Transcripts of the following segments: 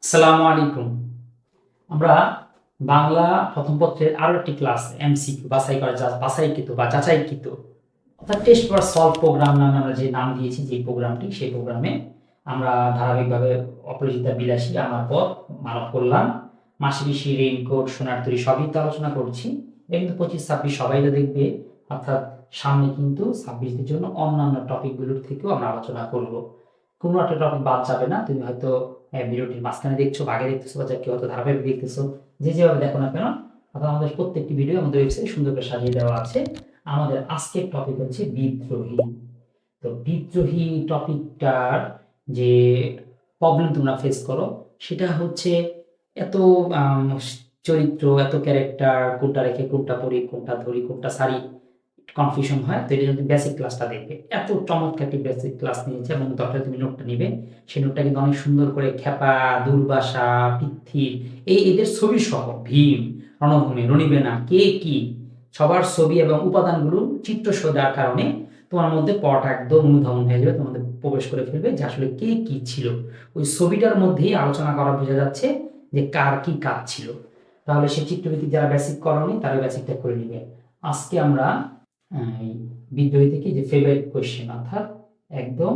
আসসালামু আলাইকুম। আমরা বাংলা প্রথম পত্রের আরো একটি ক্লাস এমসিকিউ বাছাই করা বাছাইকৃত বা যাচাইকৃত অর্থাৎ টেস্ট ফর সলভ প্রোগ্রাম নামে আমরা যে নাম দিয়েছি যে প্রোগ্রামটি সেই প্রোগ্রামে আমরা ধারাবাহিকভাবে অপরাজিতা বিলাসী আমার পথ মানব কল্যাণ মাসিবিশি রেইনকোট সোনার তরী সবই তো আলোচনা করছি। কিন্তু 25-26 সবাই তো দেখবে, অর্থাৎ সামনে কিন্তু 26-দের জন্য অন্যান্য টপিকগুলোর থেকেও আমরা আলোচনা করব। কোনো একটা টপিক বাদ যাবে না। তুমি হয়তো ভিডিওটির মাঝখানে দেখছো বা আগে দেখতেছো বা কেউ হয়তো ধারাবাহিক দেখতেছো, যে যেভাবে দেখো না কেন, অর্থাৎ আমাদের প্রত্যেকটি ভিডিও আমাদের ওয়েবসাইটে সুন্দর করে সাজিয়ে দেওয়া আছে। আমাদের আজকের টপিক হচ্ছে বিদ্রোহী। তো বিদ্রোহী টপিকটার যে প্রবলেম তোমরা ফেস করো সেটা হচ্ছে এত চরিত্র, এত ক্যারেক্টার, কোনটা রেখে কোনটা পড়ি, কোনটা ধরি, কোনটা সারি, কনফিউশন হয়। তো এটা যদি বেসিক ক্লাসটা দেখবে, এত চমৎকার একটি বেসিক ক্লাস নিয়েছে এবং দরকার তুমি নোটটা নিবে। সেই নোটটা কিন্তু অনেক সুন্দর করে খেপা, দুর্বাসা, পৃথ্বী, এদের ছবি সহ ভীম, রণভূমি, রণিবেনা, কে কি সবার ছবি এবং উপাদানগুলো চিত্র সহ দেওয়ার কারণে তোমার মধ্যে পট একদম অনুধাবন হয়ে যাবে, তোমাদের প্রবেশ করে ফেলবে যে আসলে কে কি ছিল। ওই ছবিটার মধ্যেই আলোচনা করা বোঝা যাচ্ছে যে কার কি কাজ ছিল। তাহলে সে চিত্রভিত্তিক যারা বেসিক করনি তারা বেসিকটা করে নিবে। আজকে আমরা এই বিদ্রোহী থেকে যে ফেভারিট কোয়েশ্চেন অর্থাৎ একদম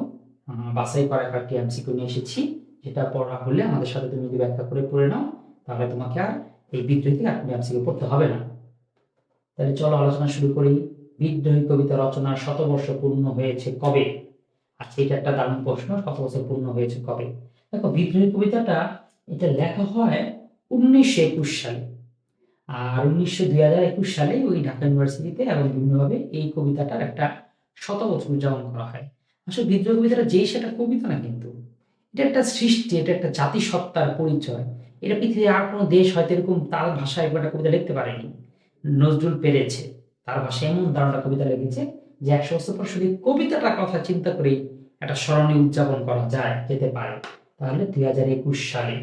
বাছাই করা কয়েকটি এমসিকিউ নিয়ে এসেছি, যেটা পড়া হলে আমাদের সাথে তুমি যদি ব্যাখ্যা করে পড়ে নাও তাহলে তোমাকে আর এই বিদ্রোহী থেকে আপনি এমসিকিউ পড়তে হবে না। তাহলে চলো আলোচনা শুরু করি। বিদ্রোহী কবিতা রচনার শতবর্ষ পূর্ণ হয়েছে কবে? আচ্ছা, এটা একটা দারুণ প্রশ্ন, শত বছর পূর্ণ হয়েছে কবে। দেখো, বিদ্রোহী কবিতাটা এটা লেখা হয় 1921 সালে। আর 2021 সালে ওই ঢাকা ইউনিভার্সিটিতে এবং বিভিন্নভাবে এই কবিতাটার একটা শতবর্ষ উদযাপন করা হয়। আসলে বিদ্রোহী কবিতাটা যেই সেটা কবিতা না, কিন্তু এটা একটা সৃষ্টি, এটা একটা জাতিসত্তার পরিচয়। এটা পৃথিবীর আর কোনো দেশ হয়তো এরকম তার ভাষায় একটা কবিতা লিখতে পারেনি। নজরুল পেরেছে, তার ভাষায় এমন দারুণ কবিতা লিখেছে যে 100 বছর পর শুধু কবিতাটার কথা চিন্তা করেই একটা স্মরণীয় উদযাপন করা যেতে পারে। তাহলে 2021 সালে,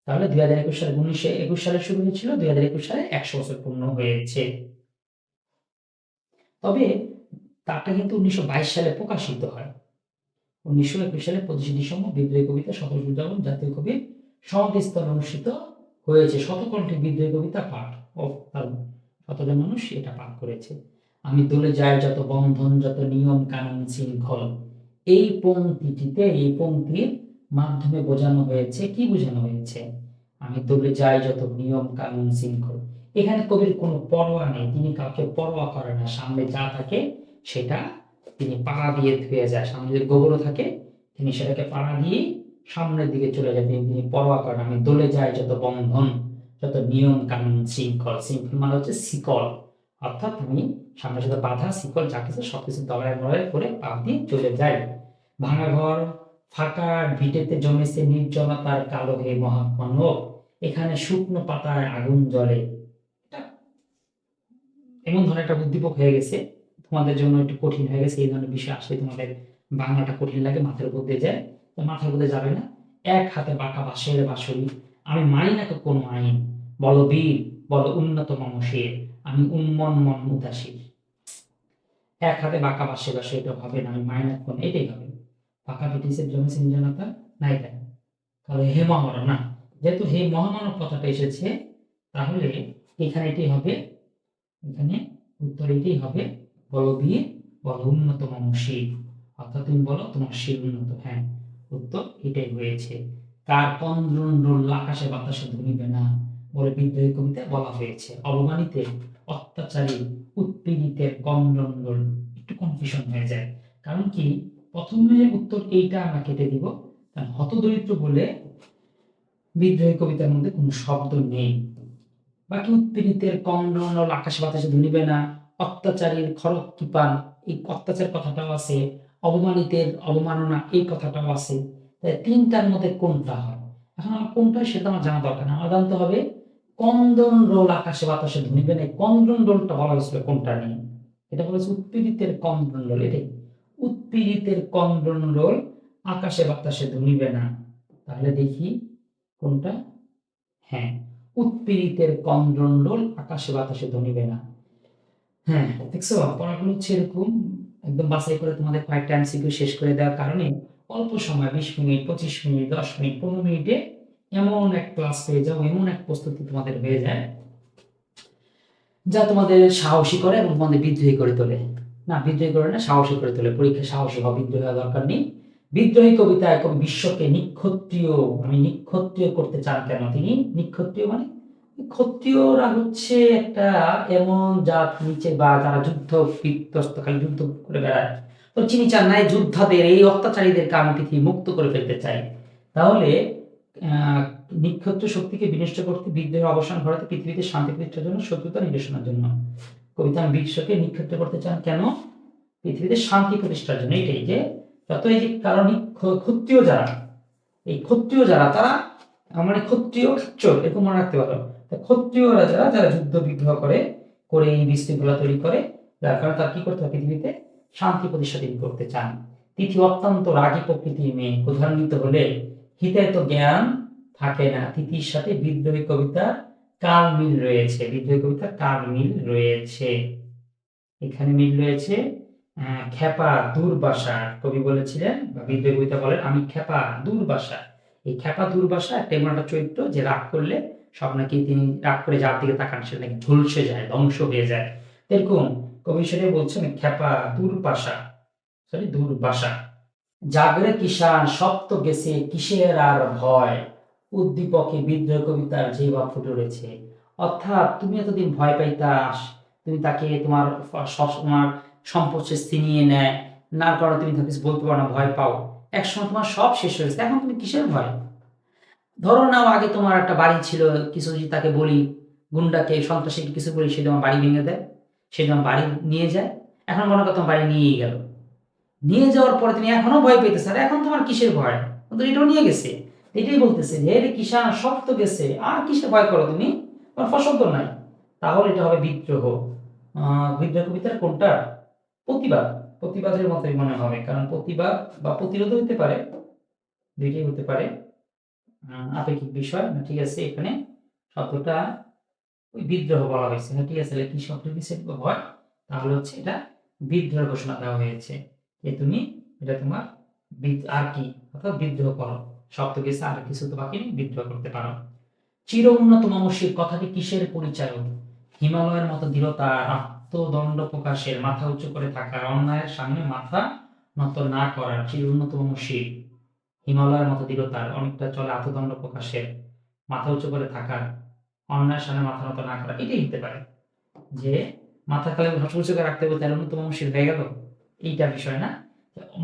তাহলে 2021 সালে, 1921 সালে শুরু হয়েছিল, 2021 সালে 100 বছর পূর্ণ হয়েছে। তবে তারটা কিন্তু 1922 সালে প্রকাশিত হয়। 1921 সালে 25 ডিসেম্বর বিদ্রোহী কবিতা শতবর্ষ উদযাপন জাতীয় কবির সমাধিস্থল অনুষ্ঠিত হয়েছে। শতকণ্ঠে বিদ্রোহী কবিতা পাঠ ও তার শতজন মানুষ এটা পাঠ করেছে। আমি দলে যাই যত বন্ধন, যত নিয়ম কানুন শৃঙ্খল, এই পংক্তিটিতে, এই পংক্তির মাধ্যমে বোঝানো হয়েছে, কি বোঝানো হয়েছে? আমি দলে যাই যত নিয়ম কানুন শৃঙ্খল। এখানে কবির কোনো পরোয়া নেই, তিনি কাউকে পরোয়া করেন না। সামনে যা থাকে সেটা তিনি পাড়া দিয়ে ধুয়ে যায়। সামনে যদি গোবরও থাকে তিনি সেটাকে পাড়া দিয়ে সামনের দিকে চলে যায়, তিনি পরোয়া করেন। আমি দলে যাই যত বন্ধন, যত নিয়ম কানুন শৃঙ্খল। শৃঙ্খল মানে হচ্ছে শিকল, অর্থাৎ আমি সামনের সাথে বাধা শিকল যা কিছু সবকিছু দলায় মলায় করে পা দিয়ে চলে যাই। ভাঙা ঘর ফাঁকা ভিটেতে জমেছে নির্জনতার কালো হে মহামানব, এখানে শুকনো পাতায় আগুন জ্বলে। এটা এমন ধরনের একটা উদ্দীপক হয়ে গেছে, তোমাদের জন্য একটু কঠিন হয়ে গেছে। এই ধরনের বিষয় আসলে তোমাদের বাংলাটা কঠিন লাগে, মাথার উপর দিয়ে যায়, তো মাথার উপর দিয়ে যাবে না। এক হাতে বাঁকা বাঁশের বাঁশরি, আমি মানি না তো কোনো আইন, বলো বীর বলো উন্নত মমশের, আমি উন্মন মন উদাসীর। এক হাতে বাঁকা বাঁশের বাঁশরি, এটা হবে না, আমি মানি না কোন, এটাই হবে। পাকা ব্রিটিশের জমি সিঞ্জনতা নাই কেন, তাহলে হে মহামানব না, যেহেতু হে মহামানব কথাটা এসেছে তাহলে এখানে এটাই হবে, এখানে উত্তর এটাই হবে, বলো বীর বলো উন্নত মমশীর, অর্থাৎ তুমি বলো তোমার শির উন্নত। হ্যাঁ, উত্তর এটাই হয়েছে। কার কন্দ্রন্ডল আকাশে বাতাসে ধরিবে না বলে বিদ্রোহী কবিতায় বলা হয়েছে। অবমানিতের, অত্যাচারী, উৎপীড়িতের কন্দ্রন্ডল, একটু কনফিউশন হয়ে যায়, কারণ কি প্রথমে উত্তর এইটা আমরা কেটে দিব, কারণ হতদরিদ্র বলে বিদ্রোহী কবিতার মধ্যে কোনো শব্দ নেই। বাকি উৎপীড়িতের কন্ডল আকাশে বাতাসে ধরিবে না, অত্যাচারীর খড়গ কৃপান, এই অত্যাচার কথাটাও আছে, অবমানিতের অবমাননা এই কথাটাও আছে। তাই তিনটার মধ্যে কোনটা হয়? এখন আমার কোনটা সেটা আমার জানা দরকার না, আমার জানতে হবে কন্দন রোল আকাশে বাতাসে ধরিবে না। কন্দন রোলটা বলা হয়েছিল কোনটা নিয়ে? এটা বলেছে উৎপীড়িতের কন্দন রোল, এটাই উৎপীড়িতের কন্দন রোল আকাশে বাতাসে ধরিবে না। তাহলে দেখি কোনটা। হ্যাঁ, উৎপীড়িতের কন্দ্রন্ডল আকাশে বাতাসে ধনিবে না। হ্যাঁ, দেখছো পড়াগুলো হচ্ছে এরকম একদম বাছাই করে তোমাদের কয়েকটা এমসিকিউ শেষ করে দেওয়ার কারণে অল্প সময় 20 মিনিট, 25 মিনিট, 10 মিনিট, 15 মিনিটে এমন এক ক্লাস পেয়ে যাও, এমন এক প্রস্তুতি তোমাদের হয়ে যায় যা তোমাদের সাহসী করে এবং তোমাদের বিদ্রোহী করে তোলে। না, বিদ্রোহী করে না, সাহসী করে তোলে। পরীক্ষায় সাহসী হওয়া, বিদ্রোহী হওয়া দরকার নেই। বিদ্রোহী কবিতায় কবি বিশ্বকে নিক্ষত্রিয়, আমি নিক্ষত্রিয় করতে চান কেন তিনি? নিক্ষত্রিয় মানে ক্ষত্রিয়রা হচ্ছে একটা এমন জাত নিচে, বা যারা যুদ্ধ বিধ্বস্ত, খালি যুদ্ধ করে বেড়ায়, তো চিনি চান নাই যোদ্ধাদের, এই অত্যাচারীদেরকে আমি পৃথিবী মুক্ত করে ফেলতে চাই। তাহলে নিক্ষত্র শক্তিকে বিনষ্ট করতে, বিদ্রোহের অবসান ঘটাতে, পৃথিবীতে শান্তি প্রতিষ্ঠার জন্য, শত্রুতা নিরসনের জন্য। কবিতা আমি বিশ্বকে নিক্ষত্র করতে চান কেন? পৃথিবীতে শান্তি প্রতিষ্ঠার জন্য। এইটাই যে যত এই যে কারণ ক্ষত্রিয় যারা, এই ক্ষত্রিয় যারা, তারা মানে ক্ষত্রিয় চোর, এরকম মনে রাখতে পারো। ক্ষত্রিয়রা যারা যারা যুদ্ধ বিগ্রহ করে করে এই বিশৃঙ্খলা তৈরি করে, যার কারণে তার কি করতে হবে? পৃথিবীতে শান্তি প্রতিষ্ঠা তিনি করতে চান। তিথি অত্যন্ত রাগী প্রকৃতির মেয়ে, ক্ষুধান্বিত হলে হিতে তো জ্ঞান থাকে না। তিথির সাথে বিদ্রোহী কবিতার কাল মিল রয়েছে, বিদ্রোহী কবিতার কাল মিল রয়েছে। এখানে মিল রয়েছে। খেপা দুর্বাসা, কবি বলেছিলেন বা বিদ্রোহী কবিতা বলেন, আমি খেপা দুর্বাসা। এই খেপা দুর্বাসা একটা এমন একটা চরিত্র যে রাগ করলে সব নাকি, তিনি রাগ করে যার দিকে তাকান সে নাকি ঝলসে যায়, ধ্বংস হয়ে যায়। এরকম কবি সেটাই বলছেন, খেপা দুর্বাসা, সরি দুর্বাসা। জাগরে কিষান সপ্ত গেছে কিসের আর ভয়, উদ্দীপকে বিদ্রোহ কবিতার যে ভাব ফুটে উঠেছে। অর্থাৎ তুমি এতদিন ভয় পাইতা, তুমি তাকে তোমার সম্পর্কে ছিনিয়ে নেয়, না কারণে তুমি তাকে কিছু বলতে পারো না, ভয় পাও। একসময় তোমার সব শেষ হয়েছে, এখন তুমি কিসের ভয়? ধরো নাও, আগে তোমার একটা বাড়ি ছিল, কিছু যদি তাকে বলি, গুন্ডাকে সন্ত্রাসীকে কিছু বলি, সে তোমার বাড়ি ভেঙে দেয়, সে তোমার বাড়ি নিয়ে যায়। এখন মনে করো তোমার বাড়ি নিয়েই গেল, নিয়ে যাওয়ার পরে তুমি এখনো ভয় পেতেছে, আর এখন তোমার কিসের ভয়? কিন্তু এটাও নিয়ে গেছে। এটাই বলতেছে যে রে কিষান সব তো গেছে, আর কিসের ভয় করো তুমি? তোমার ফসল তো নাই। তাহলে এটা হবে বিদ্রোহ। বিদ্রোহ কবিতার কোনটা? প্রতিবাদ, প্রতিবাদের মতোই মনে হবে, কারণ প্রতিবাদ বা প্রতিরোধ হতে পারে, দুইটাই হতে পারে, আপেক্ষিক বিষয়। ঠিক আছে, এখানে শব্দটা ওই বিদ্রোহ বলা হয়েছে। হ্যাঁ ঠিক আছে, কি শব্দ কিছু হয়, তাহলে হচ্ছে এটা বিদ্রোহ ঘোষণা দেওয়া হয়েছে যে তুমি এটা তোমার আর কি, অর্থাৎ বিদ্রোহ করো, শব্দ গেছে, আর কিছু তো বাকি নেই, বিদ্রোহ করতে পারো। চির উন্নত মমশির কথাটি কিসের পরিচয়? হিমালয়ের মতো দৃঢ়তা, আত্মদণ্ড প্রকাশের, মাথা উঁচু করে থাকার, অন্যায়ের সামনে মাথা নত না করার। চির উন্নত মমশির, হিমালয়ের মতো দৃঢ়তার, অনেকটা চলে আত্মদণ্ড প্রকাশের, মাথা উঁচু করে থাকার, অন্যায়ের সামনে মাথা নত না করা। এটাই হতে পারে যে মাথা কালে উঁচু করে রাখতে হবে, তাহলে উন্নত মমশির হয়ে গেল, এইটা বিষয় না।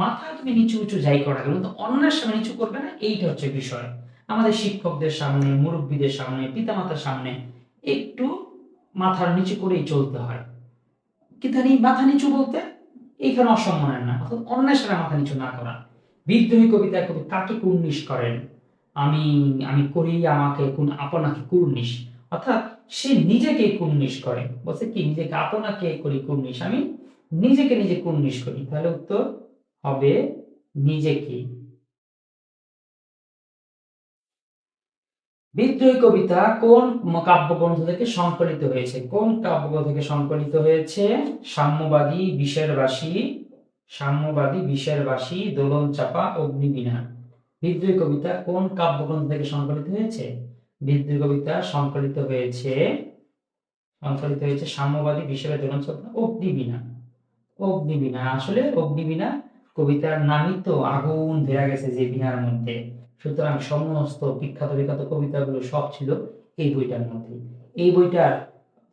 মাথা তুমি নিচু উঁচু যাই করা গেল, কিন্তু অন্যের সামনে নিচু করবে না, এইটা হচ্ছে বিষয়। আমাদের শিক্ষকদের সামনে, মুরব্বীদের সামনে, পিতামাতার সামনে একটু মাথার নিচু করেই চলতে হয়। কিন্তু এই মাথা নিচু বলতে এইখানে অসম্মানের না, অর্থাৎ অন্যের সামনে মাথা নিচু না করা। বিদ্রোহী কবিতায় কবি কাকে কুর্নিশ করেন? আমি আমি করি আমাকে আপনাকে কুর্নিশ, অর্থাৎ সে নিজেকে কুর্নিশ করে, বলছে কি নিজেকে আপনাকে করি কুর্নিশ, আমি নিজেকে নিজে কুর্নিশ করি। তাহলে উত্তর হবে নিজেকে। বিদ্রোহী কবিতা কোন কাব্যগ্রন্থ থেকে সংকলিত হয়েছে? কোন কাব্যগ্রন্থ থেকে সংকলিত হয়েছে? সাম্যবাদী, বিষের বাসী, সাম্যবাদী, বিষের বাসী, দোলন চাপা, অগ্নিবীণা। বিদ্রোহী কবিতা কোন কাব্যগ্রন্থ থেকে সংকলিত হয়েছে? বিদ্রোহী কবিতা সংকলিত হয়েছে সাম্যবাদী, বিষের, দোলন চাপা, অগ্নিবীণা। অগ্নিবীণা, আসলে অগ্নিবীণা কবিতার নামই তো আগুন ধরে গেছে যে বীণার মধ্যে, সুতরাং সমস্ত বিখ্যাত বিখ্যাত কবিতাগুলো সব ছিল এই বইটার মধ্যে। এই বইটার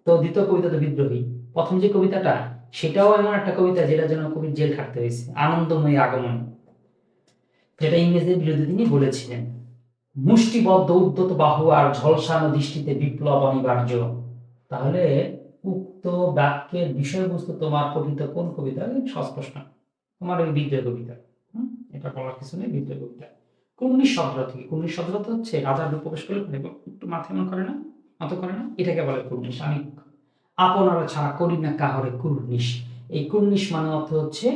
তো দ্বিতীয় কবিতা তো বিদ্রোহী, প্রথম যে কবিতাটা সেটাও এমন একটা কবিতা যেটার জন্য কবির জেল খাটতে হয়েছে, আনন্দময়ী আগমন, যেটা ইংরেজদের বিরুদ্ধে তিনি বলেছিলেন। মুষ্টিবদ্ধ উদ্যত বাহু আর ঝলসানো দৃষ্টিতে বিপ্লব অনিবার্য। তাহলে উক্ত বাক্যের বিষয়বস্তু তোমার পঠিত কোন কবিতা? সহজ প্রশ্ন, তোমার ওই বিদ্রোহ কবিতা। এটা বলার কিছু নেই, বিদ্রোহ কবিতা। 1917 থেকে, 1917 হচ্ছে রাজার প্রবেশ করলে একটু মাথা এমন করে না, মতো করে না, এটাকে বলে কুর্নিশ। আমি আপনারা ছাড়া করি না কাহরে কুর্নিশ। এই কুর্নিশ মানে অর্থ হচ্ছে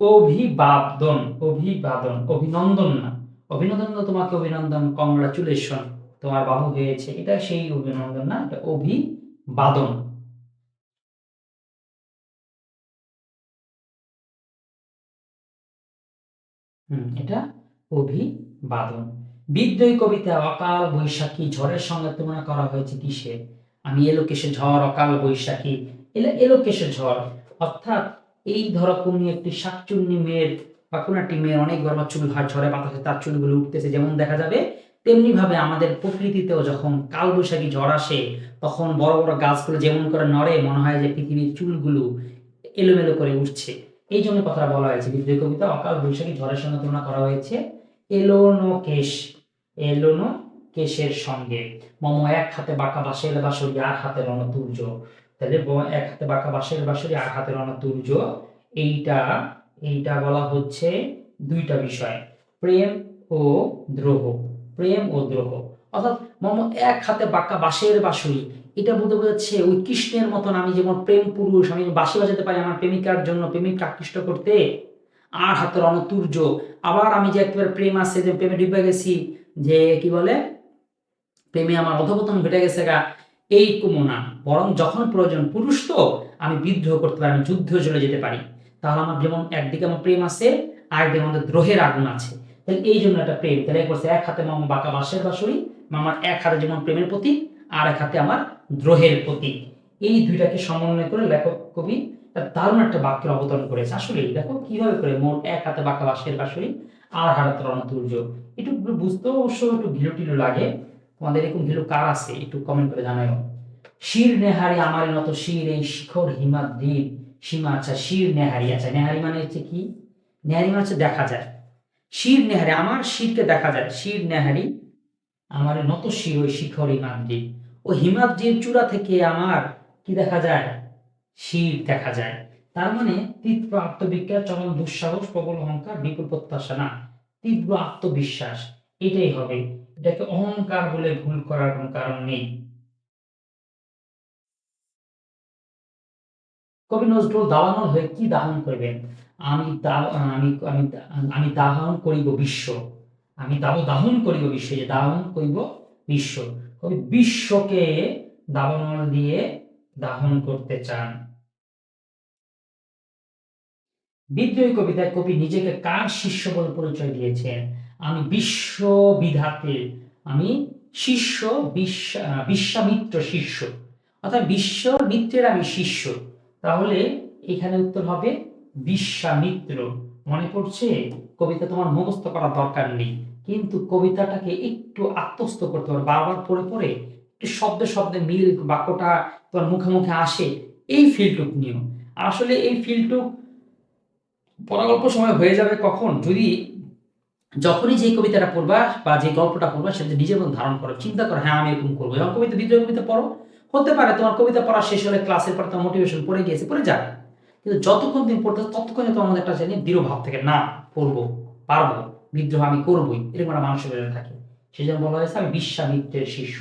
অভিবাদন, অভিবাদন, অভিনন্দন না, অভিনন্দন না, তোমাকে অভিনন্দন, কংগ্রাচুলেশন, তোমার বাবু হয়েছে, এটা সেই অভিনন্দন না, এটা অভিবাদন। এটা অভিবাদন। বিদ্রোহী কবিতা অকাল বৈশাখী ঝড়ের সঙ্গে তুলনা করা হয়েছে কিসে? আমি এলোকেশে ঝড়, অকাল বৈশাখী, এলোকেশে ঝড়, অর্থাৎ এই ধরো কোন একটি শাকচুন্নি মেয়ের বা কোন একটি মেয়ের অনেক বড় চুল ঝড়ে বাতাসে তার চুলগুলো উঠতেছে যেমন দেখা যাবে, তেমনি ভাবে আমাদের প্রকৃতিতেও যখন কাল বৈশাখী ঝড় আসে তখন বড় বড় গাছগুলো যেমন করে নড়ে, মনে হয় যে পৃথিবীর চুলগুলো এলোমেলো করে উঠছে। এই জন্য কথাটা বলা হয়েছে বিদ্রোহী কবিতা অকাল বৈশাখী ঝড়ের সঙ্গে তুলনা করা হয়েছে এলোনো কেশ, এলোনো কেশের সঙ্গে। মম এক হাতে বাঁকা বাঁশের বাঁশরি আর হাতে রণতুর্য, তাহলে এক হাতে বাঁকা বাঁশের বাঁশরি আর হাতে রণতুর্য, এইটা এইটা বলা হচ্ছে দুইটা বিষয়, প্রেম ও দ্রোহ, প্রেম ও দ্রোহ। অর্থাৎ মম এক হাতে বাঁকা বাঁশের বাঁশরি, এটা বলতে বোঝাচ্ছে ওই কৃষ্ণের মতন আমি যেমন প্রেম পুরুষ, আমি বাঁশি বাজাতে পারি আমার প্রেমিকার জন্য, প্রেমিককে আকৃষ্ট করতে, আর হাতে রণতুর্য, আবার আমি যে একেবারে প্রেম আছে যে প্রেমে ডুবে গেছি, যে কি বলে প্রেমে আমার অধপতন ঘটে গেছে গা, এই কুমনা, বরং যখন প্রয়োজন পুরুষ তো আমি বিদ্রোহ করতে পারি, আমি যুদ্ধে চলে যেতে পারি। তাহলে আমার যেমন একদিকে আমার প্রেম আছে, আরেকদিকে আমাদের দ্রোহের আগুন আছে, তাহলে এই জন্য একটা প্রেম। তাহলে বলছে এক হাতে মামা বাঁকা বাঁশের বাঁশরি, মামার এক হাতে যেমন প্রেমের প্রতীক, আর এক হাতে আমার দ্রোহের প্রতীক। এই দুইটাকে সমন্বয় করে লেখক কবি দারুণ একটা বাক্যের অবতরণ করেছে। আসলে দেখো কিভাবে করে মোট এক হাতে বাঁকা বাঁশের বাঁশরি আর হাতে রণতুর্য, একটু বুঝতেও অবশ্য একটু ঘিলো টিলো লাগে। তোমাদের এরকম ঘিলো কার আছে একটু কমেন্ট করে জানাও। শির নেহারি আমার নত শির এই শিখর হিমাদ্রির সীমা। আচ্ছা শির নেহারি, আচ্ছা নেহারি মানে হচ্ছে কি? নেহারি মানে হচ্ছে দেখা যায়। শির নেহারি আমার শিরকে দেখা যায়, শির নেহারি আমার নত শির ওই শিখর হিমাদ্রি, ওই হিমাদ্রির চূড়া থেকে আমার কি দেখা যায়? শির দেখা যায়। তার মানে তীব্র আত্মবিজ্ঞান, চরম দুঃসাহস, প্রবল অহংকার, বিপুল প্রত্যাশা না, তীব্র আত্মবিশ্বাস, এটাই হবে। এটাকে অহংকার বলে ভুল করার কোনো কারণ নেই। কবি নজরুল দাবানল হয়ে কি দাহন করবেন? আমি আমি দাহন করিব বিশ্ব, আমি দাহন করিব বিশ্ব, যে দাহন করিব বিশ্ব, কবি বিশ্বকে দাবানল দিয়ে দাহন করতে চান। বিদ্রোহী কবিতায় কবি নিজেকে কার শিষ্য বলে পরিচয় দিয়েছেন? আমি বিশ্ববিধাতে, আমি শিষ্য, বিশ্বামিত্র শিষ্য, অর্থাৎ বিশ্বামিত্রের আমি শিষ্য। তাহলে এখানে উত্তর হবে বিশ্বামিত্র। মনে পড়ছে? কবিতা তোমার মুখস্থ করার দরকার নেই, কিন্তু কবিতাটাকে একটু আত্মস্থ করতে হবে, বারবার পড়ে পড়ে একটু শব্দে শব্দে মিল বাক্যটা তোমার মুখে মুখে আসে, এই ফিলটুক নিও। আসলে এই ফিলটুক পড়া অল্প সময় হয়ে যাবে কখন? যদি যখনই যে কবিতাটা পড়বা বা যে গল্পটা পড়বা সেটা নিজের মধ্যে ধারণ করো, চিন্তা করো হ্যাঁ আমি এরকম করবো। যখন কবিতা বিদ্রোহী কবিতা পড়ো, হতে পারে তোমার কবিতা পড়া শেষ হলে ক্লাসের পর তোমার মোটিভেশন পড়ে গিয়েছে, পড়ে যাবে, কিন্তু যতক্ষণ তুমি পড়তে ততক্ষণে তোমার মধ্যে একটা জানি দৃঢ় ভাব থেকে না পড়বো, পারবো, বিদ্রোহ আমি করবোই, এরকম একটা মানসিকতা থাকে। সেই জন্য বলা হয়েছে আমি বিশ্বামিত্রের শিষ্য।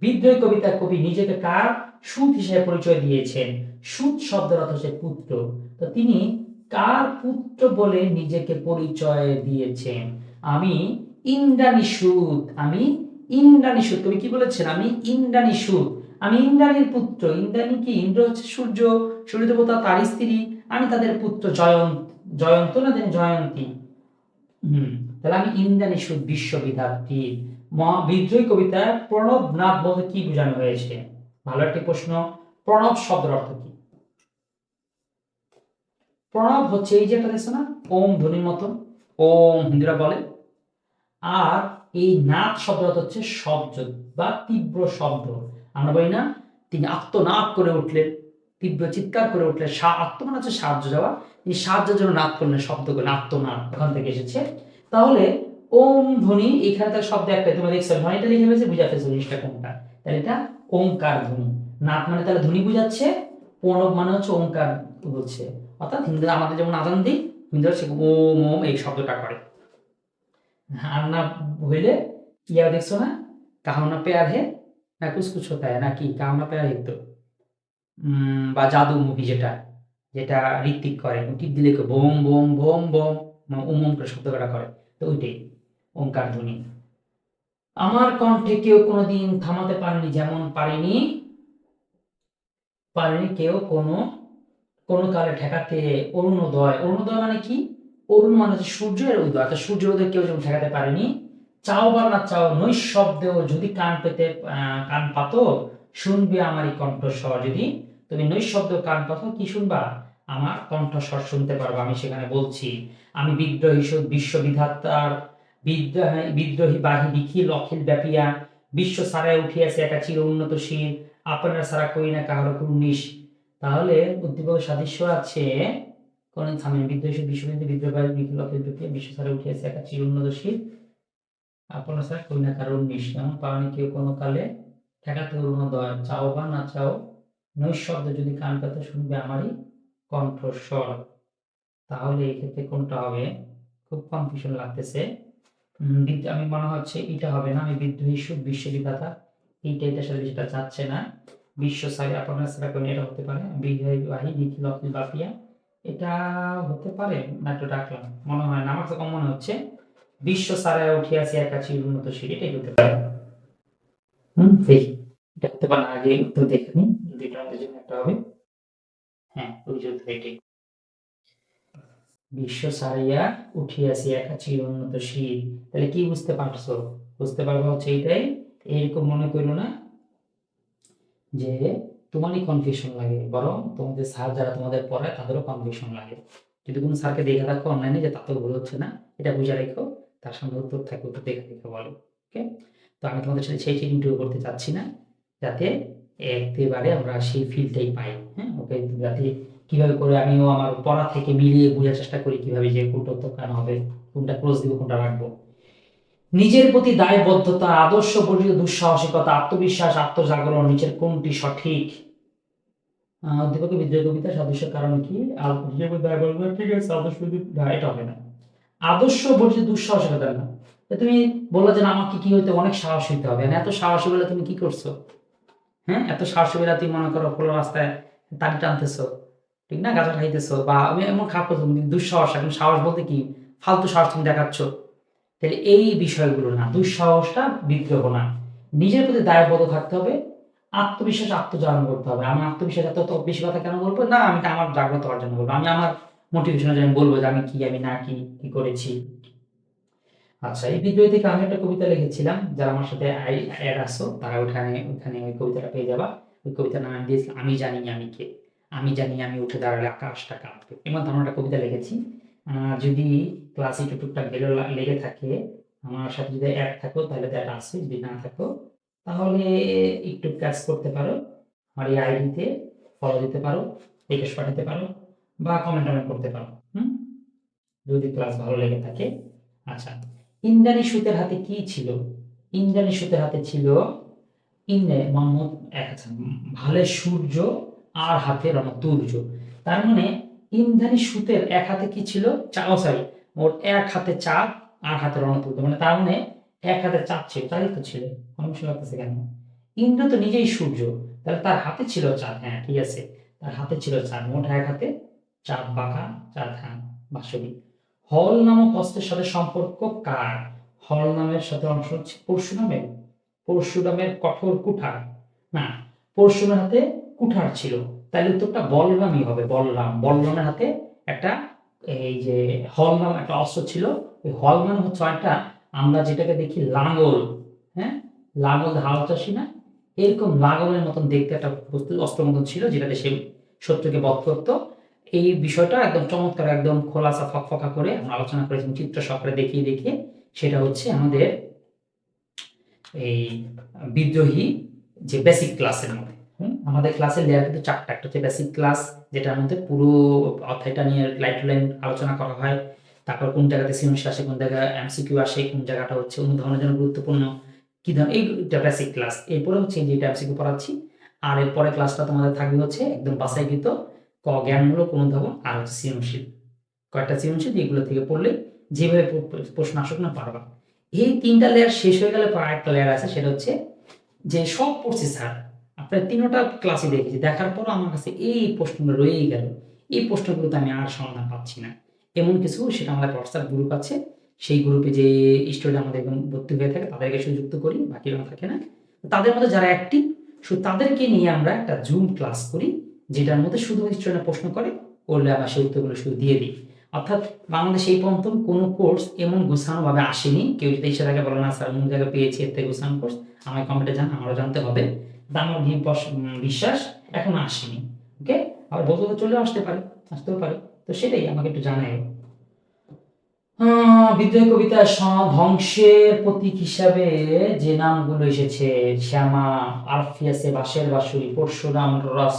বিদ্রোহী কবিতা কবি নিজেকে কার সুত হিসেবে পরিচয় দিয়েছেন? সুত শব্দের অর্থ হচ্ছে পুত্র, তো তিনি কার পুত্র বলে নিজেকে পরিচয় দিয়েছেন? আমি ইন্দ্রাণী সুত, আমি ইন্দ্রাণী সুত। কবি কি বলেছেন? আমি ইন্দ্রাণী সুত, আমি ইন্দ্রাণীর পুত্র। ইন্দ্রাণী কি? ইন্দ্র হচ্ছে সূর্য, সূর্য দেবতা তার স্ত্রী, আমি তাদের পুত্র। জয়ন্ত না দেন জয়ন্তী। তাহলে আমি ইন্দ্রাণী সুত বিশ্ববিধাত্রী। বিদ্রোহী কবিতায় প্রণব নাদ বলতে কি বোঝানো হয়েছে? ভালো একটি প্রশ্ন। প্রণব শব্দের অর্থ কি? প্রণব হচ্ছে এই যে একটা দেখছো না ওম ধ্বনির মতন, ওম হিন্দুরা বলে। আর এই নাদ শব্দ হচ্ছে শব্দ বা তীব্র শব্দ। আমরা বলি না তিনি আত্মনাদ করে উঠলেন, তীব্র চিৎকার করে উঠলেন, আত্ম মানে হচ্ছে সাহায্য যাওয়া, তিনি সাহায্যের জন্য নাদ করলেন, শব্দ করলেন, আত্মনাদ ওখান থেকে এসেছে। তাহলে ওম ধ্বনি, এখানে তার শব্দ একটাই, তোমরা দেখছো ধ্বনিটা লিখে ফেলেছে, বুঝা ফেলছো জিনিসটা কোনটা। তাহলে এটা ওঙ্কার ধ্বনি। নাদ মানে তাহলে ধ্বনি বুঝাচ্ছে, প্রণব মানে হচ্ছে ওঙ্কার বলছে। অর্থাৎ হিন্দুরা আমাদের যেমন আজান দিই, হিন্দুরা সে ওম ওম এই শব্দটা করে। আর না হইলে ইয়া দেখছো না কাহো না প্যার হে না কুছ কুছ হতা হ্যায় নাকি, কাহো না প্যার হে তো বা জাদু মুভি, যেটা যেটা ঋত্বিক করে, টিপ দিলে bomb bomb bomb bomb Om Om করে শব্দটা করে, তো ওইটাই ওঙ্কার ধ্বনি। আমার কণ্ঠে কেউ কোনোদিন থামাতে পারেনি, যেমন পারেনি কেউ কোনো কালে ঠেকাতে অরুণোদয়। অরুণোদয় মানে কি? অরুণ মানে হচ্ছে সূর্যের উদয়, অর্থাৎ সূর্যের উদয় কেউ যেমন ঠেকাতে পারেনি। চাও বা না চাও নৈশব্দেও যদি কান পাতো শুনবে আমারই কণ্ঠস্বর। যদি তুমি নৈশব্দ কান পাতো কি শুনবা? আমার কণ্ঠস্বর শুনতে পারবা। আমি সেখানে বলছি আমি বিদ্রোহী বিশ্ববিধাতার বিদ্রোহী বাহি নিখিল অখিল ব্যাপিয়া বিশ্ব সারায় উঠিয়াছে একা চির উন্নত শির আপনার সারা করি না কাহার কুর্নিশ। তাহলে উদ্দীপক সাদৃশ্য আছে কোন থামে বিদ্রোহী বিশ্ববিদ্যালয় বিদ্রোহ বাহি নিখিল অখিল ব্যাপিয়া বিশ্ব সারায় উঠিয়াছে একা চির উন্নত শির আপনার সারা করি না কারণ নিশ। যেমন পাওনি কেউ কোনো কালে ঠেকাতে অরুণোদয়। চাও বা না চাও নৈশব্দ যদি কান পাতে শুনবে আমারই কণ্ঠস্বর। তাহলে এই ক্ষেত্রে কোনটা হবে? খুব কনফিউশন লাগতেছে। আমি মনে হচ্ছে এটা হবে না। আমি বিদ্রোহী সুখ বিশ্ববিধাতা এটার সাথে যেটা যাচ্ছে না। বিশ্ব সারি আপনার সারা কোন এটা হতে পারে বিদ্রোহী বাহি নিখিল অখিল বাপিয়া এটা হতে পারে না, একটু ডাকলাম মনে হয় না, আমার তো কম মনে হচ্ছে বিশ্ব সারায় উঠিয়াছে একা চির উন্নত শির, এটাই হতে পারে। দেখি এটা হতে পারে না, আগে উত্তর দেখে নিই, দুইটার মধ্যে যে একটা হবে। হ্যাঁ, ওই যে উত্তর এটাই। বিশ্ব সারাইয়া উঠিয়াছি একা চির উন্নত শির। তাহলে কি বুঝতে পারছো? বুঝতে পারবো হচ্ছে এইটাই। এরকম মনে করো না যে তোমারই কনফিউশন লাগে, বরং তোমাদের স্যার যারা তোমাদের পড়ায় তাদেরও কনফিউশন লাগে। যদি কোনো স্যারকে দেখে থাকো অনলাইনে যে তাতেও ভুল হচ্ছে না, এটা বুঝে রেখো, তার সঙ্গে উত্তর থাকে উত্তর দেখে দেখে বলো। ওকে, তো আমি তোমাদের সাথে সেই চিটিংটুকু করতে চাচ্ছি না, যাতে একেবারে আমরা সেই ফিলটাই পাই। হ্যাঁ, ওকে, যাতে কিভাবে করে আমিও আমার পড়া থেকে মিলিয়ে বোঝার চেষ্টা করি কিভাবে যে কোনটা উত্তর কেন হবে, কোনটা ক্লোজ দিব, কোনটা রাখবো। নিজের প্রতি দায়বদ্ধতা, আদর্শ বর্জিত দুঃসাহসিকতা, আত্মবিশ্বাস, আত্মজাগরণ, নিচের কোনটি সঠিক? উদ্দীপকের বিদ্রোহী কবিতা সাদৃশ্যের কারণ কি? নিজের প্রতি দায়বদ্ধতা, ঠিক আছে, আদর্শ এটা হবে না। আদর্শ বর্জিত দুঃসাহসিকতা না। তুমি বললে যে আমাকে কি হইতে অনেক সাহস হইতে হবে, এত সাহসী বলে তুমি কি করছো? হ্যাঁ, এত সাহসী বলে তুমি মনে করো খোলা রাস্তায় তাড়ি টানতেছো, ঠিক না, গাঁজা খাইতেছো, বা আমি এমন খারাপ করছো, দুঃসাহস। এখন সাহস বলতে কি ফালতু সাহস তুমি দেখাচ্ছ। তাহলে এই বিষয়গুলো না, দুঃসাহসটা বিদ্রোহ না। নিজের প্রতি দায়বদ্ধ থাকতে হবে, আত্মবিশ্বাস আত্মজাগরণ করতে হবে। আমি আত্মবিশ্বাস এত বেশি কথা কেন বলবো না, আমি আমার জাগ্রত হওয়ার জন্য বলবো, আমি আমার মোটিভেশনের জন্য বলবো যে আমি কি, আমি না কি কি করেছি। আচ্ছা, এই বিদ্রোহী থেকে আমি একটা কবিতা লিখেছিলাম, যারা আমার সাথে অ্যাড আসো তারা ওখানে ওই কবিতাটা পেয়ে যাবা। ওই কবিতার নাম আমি দিয়েছিলাম আমি জানি আমি কে। আমি জানি আমি উঠে দাঁড়ালে আকাশটা কাঁপবে, এমন ধরনের একটা কবিতা লিখেছি। যদি ক্লাসে একটু টুকটাক লেগে থাকে, আমার সাথে যদি অ্যাড থাকো তাহলে তো অ্যাড আসবে, যদি না থাকো তাহলে একটু কাজ করতে পারো, আমার এই আইডিতে ফলো দিতে পারো, রিকোয়েস্ট পাঠাতে পারো, বা কমেন্ট করতে পারো। যদি ক্লাস ভালো লেগে থাকে। আচ্ছা, ইন্দ্রাণী সুতের হাতে কি ছিল? ইন্দ্রাণী সুতের হাতে ছিল মোহাম্মদ ভালে সূর্য আর হাতে রণতুর্য। তার মানে ইন্দ্রাণী সুতের এক হাতে কি ছিল? সরি, ওর এক হাতে চাঁদ আর হাতে রণতুর্য, মানে তার মানে এক হাতে চাঁদ ছিল, তাই তো ছিল। সমস্যা লাগতেছে কেন? ইন্দ্র তো নিজেই সূর্য, তাহলে তার হাতে ছিল চাঁদ। হ্যাঁ, ঠিক আছে, তার হাতে ছিল চাঁদ, মোট এক হাতে চাঁদ, বাঁকা চাঁদ। হ্যাঁ, বাৎসরিক। হল নামক অস্ত্রের সাথে সম্পর্ক কার? হল নামের সাথে অংশ হচ্ছে পরশুরামের। পরশুরামের কঠোর কুঠার না, পরশুরামের হাতে কুঠার ছিল, তাহলে উত্তরটা বলরামই হবে। বলরামের হাতে একটা এই যে হল নাম একটা অস্ত্র ছিল। ওই হল মানে হচ্ছে একটা, আমরা যেটাকে দেখি লাঙ্গল, হ্যাঁ, লাঙ্গল হাল চাষি না, এরকম লাঙ্গলের মতন দেখতে একটা বস্তু অস্ত্র মতন ছিল, যেটাতে সে শত্রুকে বধ করতো। এই বিষয়টা একদম চমৎকার, একদম খোলাসা ফকফকা করে আমরা আলোচনা করেছি, চিত্র সহকারে দেখিয়ে সেটা হচ্ছে আমাদের এই বিদ্রোহী যে বেসিক ক্লাসের মধ্যে। আমাদের ক্লাসের লেয়ার কিন্তু চারটা, একটা হচ্ছে বেসিক ক্লাস, যেটার মধ্যে পুরো অধ্যায়টা নিয়ে লাইন টু লাইন আলোচনা করা হয়। তারপর কোন জায়গাতে সৃজনশীল আসে, কোন জায়গায় এমসিকিউ আসে, কোন জায়গাটা হচ্ছে অনুধাবনের জন্য গুরুত্বপূর্ণ, কি ধরনের, এইটা বেসিক ক্লাস। এরপরে হচ্ছে যেটা এমসিকিউ পড়াচ্ছি, আর এরপরে ক্লাসটা তোমাদের থাকবে হচ্ছে একদম বাছাইকৃত জ্ঞানমূলক অনুধাবন আর হচ্ছে সৃজনশীল। কয়েকটা সৃজনশীল এগুলো থেকে পড়লে যেভাবে প্রশ্ন আসুক না পারবা। এই তিনটা লেয়ার শেষ হয়ে গেলে পর একটা লেয়ার আছে, সেটা হচ্ছে যে সব পড়ছি স্যার, আপনার তিনটা ক্লাসে দেখেছি, দেখার পর আমার কাছে এই প্রশ্নগুলো রয়েই গেল, এই প্রশ্নগুলোতে আমি আর সমাধান পাচ্ছি না, এমন কিছু, সেটা আমাদের হোয়াটসঅ্যাপ গ্রুপ আছে। সেই গ্রুপে যে স্টুডেন্ট আমাদের ভর্তি হয়ে থাকে তাদেরকে সুযুক্ত করি, বাকিরা থাকে না। তাদের মধ্যে যারা অ্যাক্টিভ, শুধু তাদেরকে নিয়ে আমরা একটা জুম ক্লাস করি, যেটার মধ্যে শুধু স্টুডেন্ট প্রশ্ন করলে আমরা সেই উত্তরগুলো শুধু দিয়ে দিই। অর্থাৎ বাংলাদেশে এই পর্যন্ত কোনো কোর্স এমন গোছানোভাবে আসেনি। কেউ যদি এসে থাকে বলে না স্যার অন্য জায়গায় পেয়েছি এর থেকে গোছানো কোর্স, আমাকে কমেন্টে জানান, আমারও জানতে হবে। কিন্তু আমার বিশ্বাস এখনো আসেনি। ওকে, আবার বলতে তো চলেও আসতেও পারে। তো সেটাই আমাকে একটু জানাই। বিদ্রোহী কবিতায় ধ্বংসের প্রতীক হিসাবে যে নামগুলো এসেছে, শ্যামা, আরফিয়াসে বাঁশের বাঁশুরি, পরশুরাম, রস,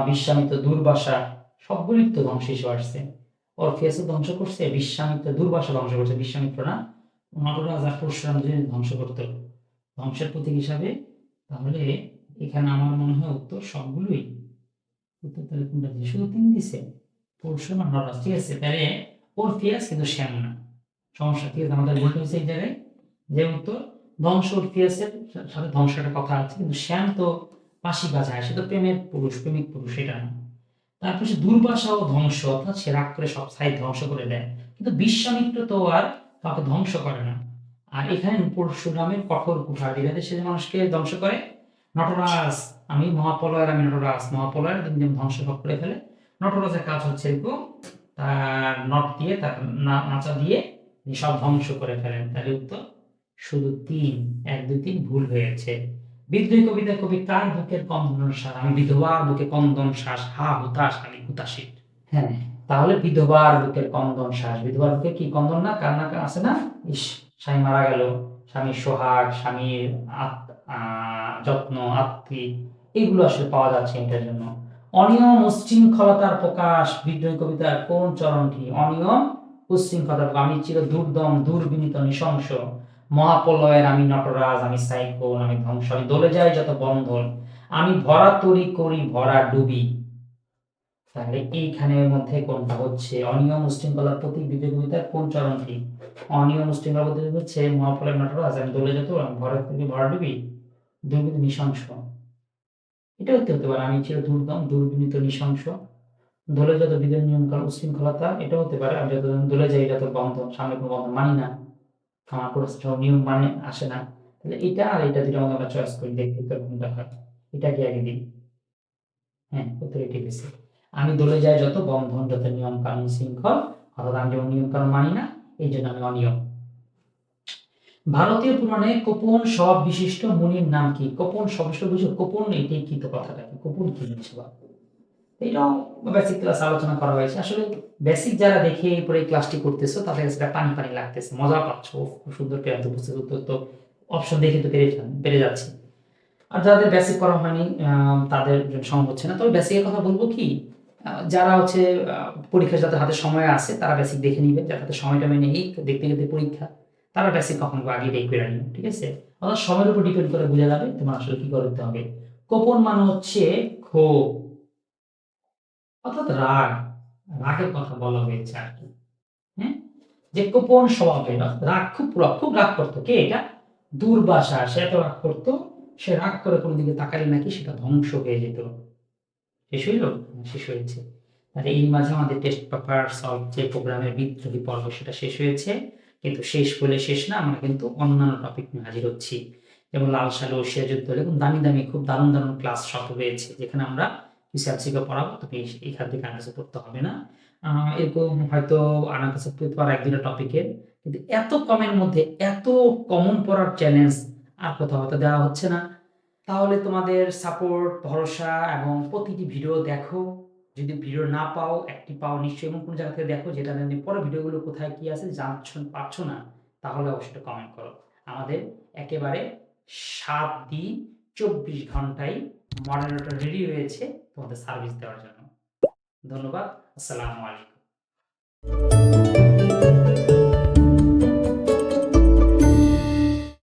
বিশ্বামিত্র, দুর্বাসা, সবগুলোই তো ধ্বংস হিসেবে আসছে। অরফিয়াসও ধ্বংস করছে, বিশ্বামিত্র, দুর্বাসা ধ্বংস করছে, বিশ্বামিত্র না, নটরাজ আর পরশুরাম যদি ধ্বংস করতো ধ্বংসের প্রতীক হিসাবে। তাহলে এখানে আমার মনে হয় উত্তর সবগুলোই। উত্তর তাহলে কোনটা দিয়ে শুধু 3 দিছে, পরশুরাম, নটরাজ। ঠিক আছে, তাহলে অরফিয়াস কিন্তু শ্যাম না, সমস্যা। ঠিক আছে, আমাদের ভুল হয়েছে এই জায়গায়, যে উত্তর ধ্বংস অরফিয়াসের সাথে ধ্বংসের কথা আছে, কিন্তু শ্যাম তো পাশি বাজায়, সে তো প্রেমিক পুরুষ, এটা না। তারপর সে দুর্বাসা ও ধ্বংস, অর্থাৎ সে রাগ করে সব সাইড ধ্বংস করে দেয়, কিন্তু বিশ্বামিত্র তো আর কাউকে ধ্বংস করে না। আর এখানে পরশুরামের কঠোর কুঠার, এটাতে সে মানুষকে ধ্বংস করে। নটরাজ, আমি নটরাজ, মহাপলয়ের দিন যেমন ধ্বংস করে ফেলে। নটরাজের কাজ হচ্ছে এরকম, তার নট দিয়ে, তার নাচা দিয়ে সব ধ্বংস করে ফেলেন। তাহলে উত্তর শুধু 3, 1, 2, 3 ভুল হয়েছে। বিদ্রোহী কবিতায় কবি কার বুকের কন্দন শ্বাস? আমি বিধবার বুকে কন্দন শ্বাস, হা হুতাশ আমি হুতাশিত। হ্যাঁ, তাহলে বিধবার বুকের কন্দন শ্বাস, বিধবার বুকে কি কন্দন না, কান্না আছে না, ইস স্বামী মারা গেল, স্বামীর সোহাগ, স্বামীর যত্ন, আত্মীয়, এগুলো আসলে পাওয়া যাচ্ছে এটার জন্য। অনিয়ম উচ্ছৃঙ্খলতার প্রকাশ বিদ্রোহী কবিতার কোন চরণটি? অনিয়ম উচ্ছৃঙ্খলতা, আমি চির দুর্দম, দুর্বিনীত, নৃশংস, মহাপ্রলয়ের আমি নটরাজ, আমি সাইক্লোন, আমি ধ্বংস, আমি দলে যাই যত বন্ধন, আমি ভরা তরি করি ভরা ডুবি। তাহলে এইখানের মধ্যে কোনটা হচ্ছে অনিয়ম উচ্ছৃঙ্খলার প্রতি বিদ্রোহী কবিতার কোন চরণটি? অনিয়ম উচ্ছৃঙ্খলা প্রতি হচ্ছে মহাপ্রলয়ের নটরাজ, আমি দলে যত, আমি ভরা তরি ভরা ডুবি, দুর্বিনীত নৃশংস। এটা হতে পারে আমি চির দুর্দম, দুর্বিনীত, নৃশংস, দলে যত বিধের নিয়ম কানুন উচ্ছৃঙ্খলতা, এটাও হতে পারে আমি যত দলে যাই যত বন্ধন, সামনে কোনো বন্ধন মানি না, আমার কোনো নিয়ম মানে আসে না। তাহলে এটা আর এটা যেটা আমরা চয়েস করি, দেখি উত্তর কোনটা হয়। এটা কি আগে দিই? হ্যাঁ, উত্তর এটি বেশি। আমি দলে যাই যত বন্ধন, যত নিয়ম কানুন শৃঙ্খল, অর্থাৎ আমি যেমন নিয়ম কানুন মানি না, এই জন্য আমি অনিয়ম। ভারতীয় পুরাণে কোপন সব বিশিষ্ট মুনির নাম কি? কোপন সবিষ্ট বুঝো, কোপন এটাই কি, তো কথাটা কি, কোপন কি জিনিস বা? এটাও বেসিক ক্লাস আলোচনা করা হয়েছে। আসলে বেসিক যারা দেখে পরে ক্লাসটি করতেছো তাদের কাছে পানি পানি লাগতেছে, মজা পাচ্ছ, খুব সুন্দর করে এত বুঝতে তো অপশন দেখে তো পেরে যাচ্ছে। আর যাদের বেসিক করা হয়নি তাদের সম্ভব হচ্ছে না। তবে বেসিকের কথা বলবো কি, যারা হচ্ছে পরীক্ষা যাদের হাতে সময় আছে তারা বেসিক দেখে নিবে, যার হাতে সময়টা মেনে এই দেখতে দেখতে পরীক্ষা, তারা বেসিক কখনো আগে বের করে নিবে। ঠিক আছে, অর্থাৎ সময়ের উপর ডিপেন্ড করে বোঝা যাবে তোমার আসলে কি করতে হবে। কোপন মানে হচ্ছে ক্ষোভ, অর্থাৎ রাগের কথা বলা হয়েছে আর কি। হ্যাঁ, যে গোপন স্বভাবের রাগ, খুব রাগ করতো, কে এটা? দুর্বাসা, সে এত রাগ করতো, সে রাগ করে কোনো দিকে তাকালে নাকি সেটা ধ্বংস হয়ে যেত। শেষ হইল? শেষ হয়েছে। আর এই মাঝে আমাদের টেস্ট পেপার সলভ যে প্রোগ্রামের বিদ্রোহী পর্ব সেটা শেষ হয়েছে, কিন্তু শেষ হলে শেষ না, আমরা কিন্তু অন্যান্য টপিক নিয়ে হাজির হচ্ছি, যেমন লাল সালু, যুদ্ধ, এরকম দামি দামি খুব দারুণ দারুণ ক্লাস সব রয়েছে, যেখানে আমরা কিছু এমসিকিউ পড়াবো, তুমি এখান থেকে আনার্স পড়তে হবে না। এরকম হয়তো আনার্স পড়তে পারো 1-2টা টপিকের, কিন্তু এত কমের মধ্যে এত কমন পড়ার চ্যালেঞ্জ আর কোথাও হয়তো দেওয়া হচ্ছে না। তাহলে তোমাদের সাপোর্ট, ভরসা এবং প্রতিটি ভিডিও দেখো। যদি ভিডিও না পাও, একটি পাও নিশ্চয়ই এমন কোনো জায়গা থেকে দেখো যেটা নিয়ে পরে ভিডিওগুলো কোথায় কি আছে পাচ্ছ না, তাহলে অবশ্যই কমেন্ট করো। আমাদের একেবারে 7 দিন 24 ঘন্টায় মডারেটর রেডি রয়েছে তোমাদের সার্ভিস দেওয়ার জন্য। ধন্যবাদ। আসসালামু আলাইকুম।